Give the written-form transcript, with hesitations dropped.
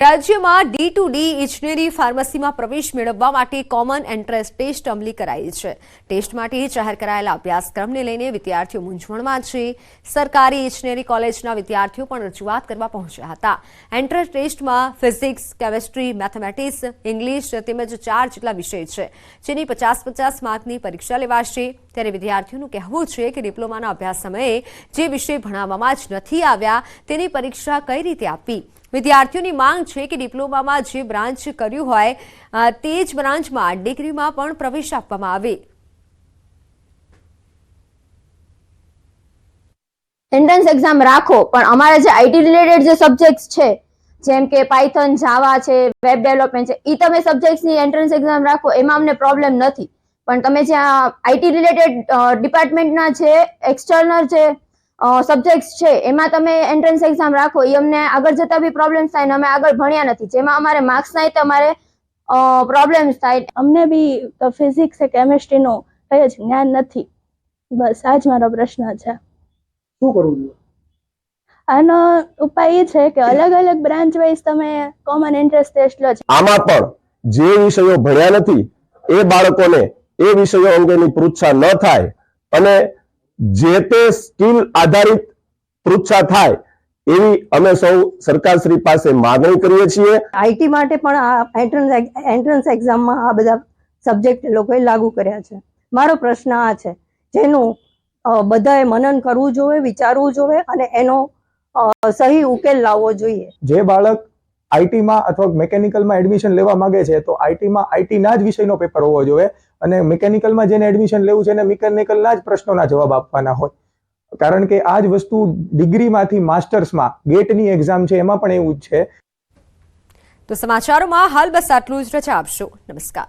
રાજ્યમાં D2D ઇજનેરી ફાર્મસીમાં પ્રવેશ મેળવવા માટે કોમન એન્ટ્રન્સ ટેસ્ટ અમલી કરાઈ છે। ટેસ્ટ માટે જાહેર કરાયેલા અભ્યાસક્રમને લઈને વિદ્યાર્થીઓ મૂંઝવણમાં છે। સરકારી ઇજનેરી કોલેજના વિદ્યાર્થીઓ પણ રજૂઆત કરવા પહોંચ્યા હતા। એન્ટ્રન્સ ટેસ્ટમાં ફિઝિક્સ, કેમેસ્ટ્રી, મેથેમેટિક્સ, ઇંગ્લિશ તેમજ 4 જેટલા વિષય છે, જેની 50-50 માર્કની પરીક્ષા લેવાશે। ત્યારે વિદ્યાર્થીઓનું કહેવું છે કે ડિપ્લોમાના અભ્યાસ સમયે જે વિષય ભણાવવામાં જ નથી આવ્યા તેની પરીક્ષા કઈ રીતે આપવી। વિદ્યાર્થીઓની માંગ છે કે ડિપ્લોમામાં જે બ્રાન્ચ કર્યું હોય તે જ બ્રાન્ચમાં ડિગ્રીમાં પણ પ્રવેશ આપવામાં આવે। એન્ટ્રન્સ એક્ઝામ રાખો, પણ અમારા જે આઈટી રિલેટેડ જે સબ્જેક્ટ્સ છે, જેમ કે પાયથન, જાવા છે, વેબ ડેવલપમેન્ટ છે, એ તમે સબ્જેક્ટ્સની એન્ટ્રન્સ એક્ઝામ રાખો, એમાં અમને પ્રોબ્લેમ નથી। પણ તમે જે આઈટી રિલેટેડ ડિપાર્ટમેન્ટના છે, એક્સટર્નલ જે સબ્જેક્ટ્સ છે, એમાં તમે એન્ટ્રન્સ એક્ઝામ રાખો, એ અમને આગળ જતા બી પ્રોબ્લેમ્સ થાય ને અમે આગળ ભણ્યા નથી, જેમાં અમારે માર્ક્સ ના તો અમારે પ્રોબ્લેમ્સ થાય। અમને બી ફિઝિક્સ કેમેસ્ટ્રીનો કંઈ જ જ્ઞાન નથી। બસ આ જ મારો પ્રશ્ન છે। શું કરવું જોઈએ? આનો ઉપાય એ છે કે અલગ અલગ બ્રાન્ચ વાઇઝ તમે કોમન એન્ટ્રન્સ ટેસ્ટ લો। આમાં પણ જે વિષયો ભણ્યા નથી એ બાળકોને એ વિષયો અંગેની પૃચ્છા ન થાય અને જે તે સ્કિલ આધારિત પૃચ્છા થાય એવી અમે સૌ સરકારશ્રી પાસે માંગણી કરીએ છીએ। આઈટી માટે પણ આ એન્ટ્રન્સ એક્ઝામમાં આ બધા સબ્જેક્ટ લોકોએ લાગુ કર્યા છે। મારો પ્રશ્ન આ છે, જેનું બધાએ મનન કરવું જોઈએ, વિચારવું જોઈએ અને એનો સહી ઉકેલ લાવવો જોઈએ। જે બાળક આઈટીમાં અથવા મિકેનિકલમાં એડમિશન લેવા માંગે છે તો આઈટીમાં આઈટીના જ વિષયનો પેપર હોવો જોઈએ અને મિકેનિકલમાં જેને એડમિશન લેવું છે એને મિકેનિકલના જ પ્રશ્નોના જવાબ આપવાના હોય, કારણ કે આ જ વસ્તુ ડિગ્રીમાંથી માસ્ટર્સમાં ગેટની એક્ઝામ છે એમાં પણ એવું જ છે। તો સમાચારોમાં હાલ બસ આટલું જ। રજા આપશો। નમસ્કાર।